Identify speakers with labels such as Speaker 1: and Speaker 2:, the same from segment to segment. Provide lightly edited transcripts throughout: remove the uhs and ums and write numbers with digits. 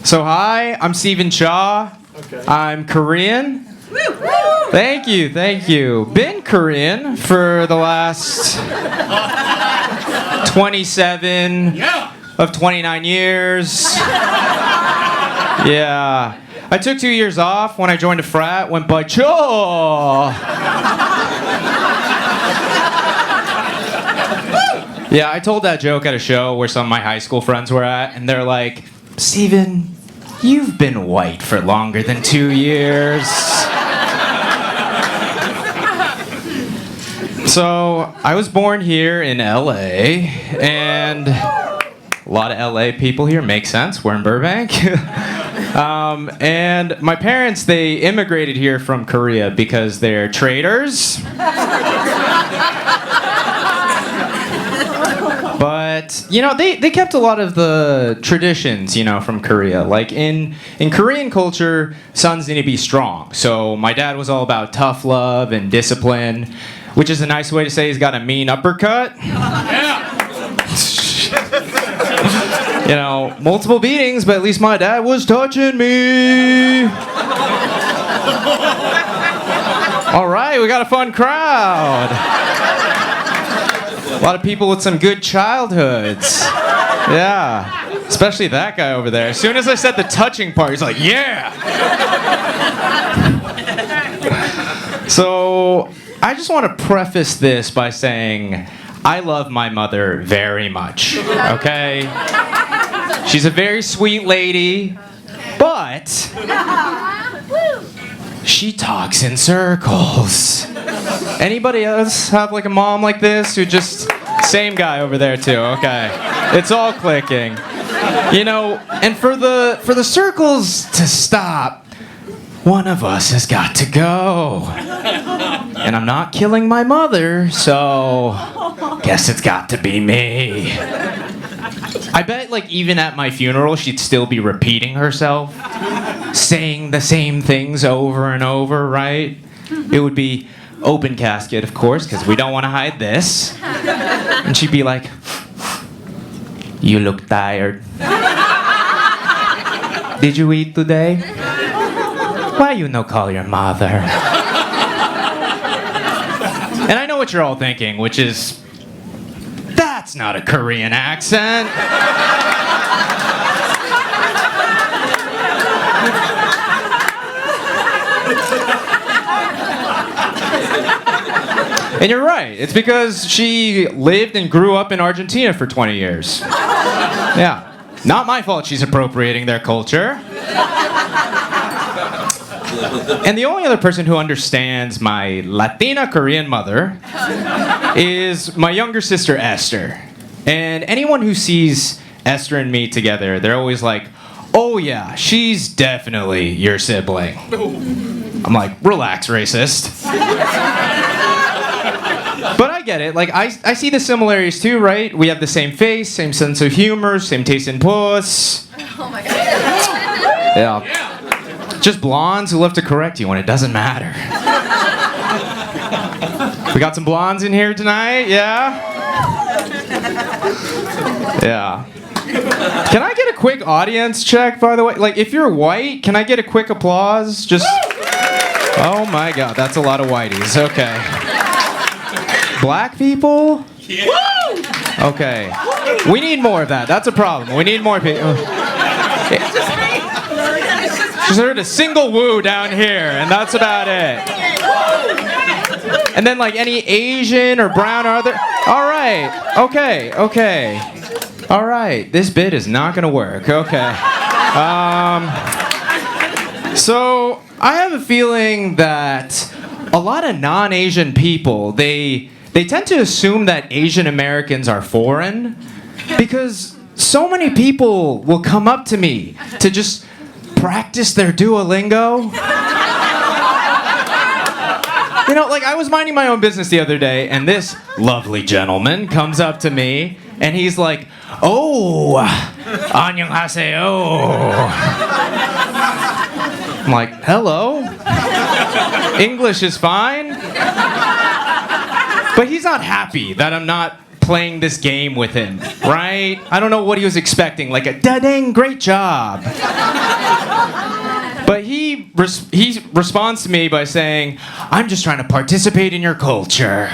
Speaker 1: So hi, I'm Stephen Cha.
Speaker 2: Okay.
Speaker 1: I'm Korean. Thank you. Been Korean for the last 27 of 29 years. Yeah. I took 2 years off when I joined a frat, went by Cho. Yeah, I told that joke at a show where some of my high school friends were at, and they're like, Steven, you've been white for longer than 2 years. So, I was born here in LA, and a lot of LA people here, makes sense, we're in Burbank. And my parents, they immigrated here from Korea because they're traders. But, you know, they kept a lot of the traditions, you know, from Korea. Like, in Korean culture, sons need to be strong. So my dad was all about tough love and discipline, which is a nice way to say he's got a mean uppercut. You know, multiple beatings, but at least my dad was touching me. All right, we got a fun crowd. A lot of people with some good childhoods. Yeah. Especially that guy over there. As soon as I said the touching part, he's like, yeah! So, I just want to preface this by saying I love my mother very much, okay? She's a very sweet lady, but she talks in circles. Anybody else have like a mom like this who just... Same guy over there too, okay. It's all clicking. You know, and for the circles to stop, one of us has got to go. And I'm not killing my mother, so guess it's got to be me. I bet like even at my funeral she'd still be repeating herself, saying the same things over and over, right? It would be open casket, of course, because we don't want to hide this. And she'd be like, you look tired. Did you eat today? Why you no call your mother? And I know what you're all thinking, which is, that's not a Korean accent. And you're right. It's because she lived and grew up in Argentina for 20 years. Yeah. Not my fault she's appropriating their culture. And the only other person who understands my Latina Korean mother is my younger sister, Esther. And anyone who sees Esther and me together, they're always like, oh yeah, she's definitely your sibling. I'm like, relax, racist. But I get it. Like, I see the similarities too, right? We have the same face, same sense of humor, same taste in puss.
Speaker 3: Oh my god.
Speaker 1: Yeah. Just blondes who love to correct you when it doesn't matter. We got some blondes in here tonight, yeah? Yeah. Can I get a quick audience check, by the way? Like, if you're white, can I get a quick applause? Just... Oh my god, that's a lot of whiteys. Okay. Black people?
Speaker 2: Yeah.
Speaker 1: Okay. We need more of that. That's a problem. We need more people. Just heard a single woo down here, and that's about it. And then, like, any Asian or brown or other... All right. Okay. All right. This bit is not going to work. Okay. So, I have a feeling that a lot of non-Asian people, they tend to assume that Asian Americans are foreign because so many people will come up to me to just practice their Duolingo. You know, like I was minding my own business the other day and this lovely gentleman comes up to me and he's like, oh, annyeonghaseyo. I'm like, hello? English is fine? But he's not happy that I'm not playing this game with him, right? I don't know what he was expecting, like a da-dang great job. But he responds to me by saying, I'm just trying to participate in your culture.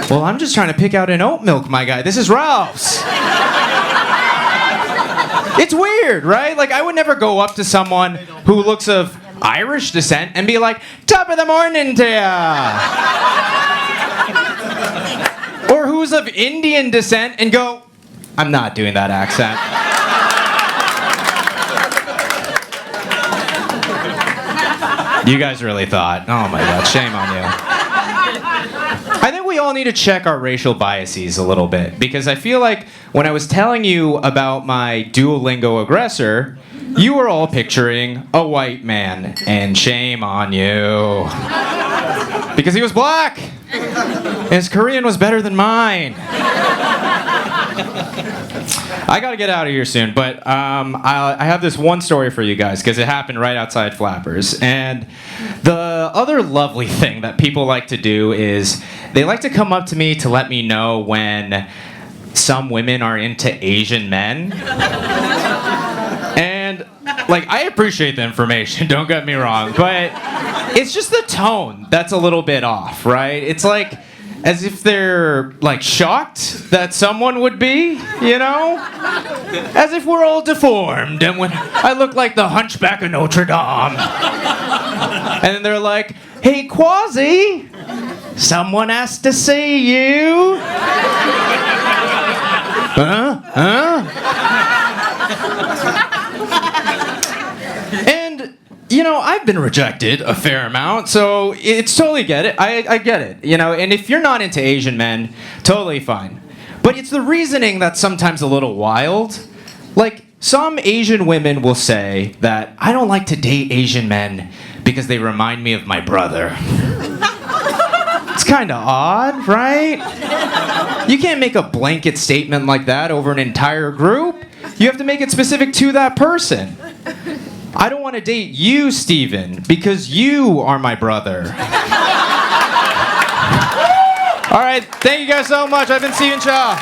Speaker 1: Well, I'm just trying to pick out an oat milk, my guy. This is Ralph's. It's weird, right? Like, I would never go up to someone who looks of Irish descent and be like, top of the morning to ya. Or who's of Indian descent and go, I'm not doing that accent. You guys really thought, oh my God, shame on you. I think we all need to check our racial biases a little bit, because I feel like when I was telling you about my Duolingo aggressor, you were all picturing a white man, and shame on you. Because he was black, and his Korean was better than mine. I gotta get out of here soon, but I have this one story for you guys, because it happened right outside Flappers. And the other lovely thing that people like to do is they like to come up to me to let me know when some women are into Asian men. And, like, I appreciate the information, don't get me wrong, but it's just the tone that's a little bit off, right? It's like, as if they're, like, shocked that someone would be, you know? As if we're all deformed and when I look like the Hunchback of Notre Dame. And then they're like, hey, Quasi, someone asked to see you. Huh? And, you know, I've been rejected a fair amount, so it's totally get it. I get it, you know, and if you're not into Asian men, totally fine. But it's the reasoning that's sometimes a little wild. Like, some Asian women will say that I don't like to date Asian men because they remind me of my brother. It's kind of odd, right? You can't make a blanket statement like that over an entire group. You have to make it specific to that person. I don't want to date you, Steven, because you are my brother. All right, thank you guys so much. I've been Steven Shaw.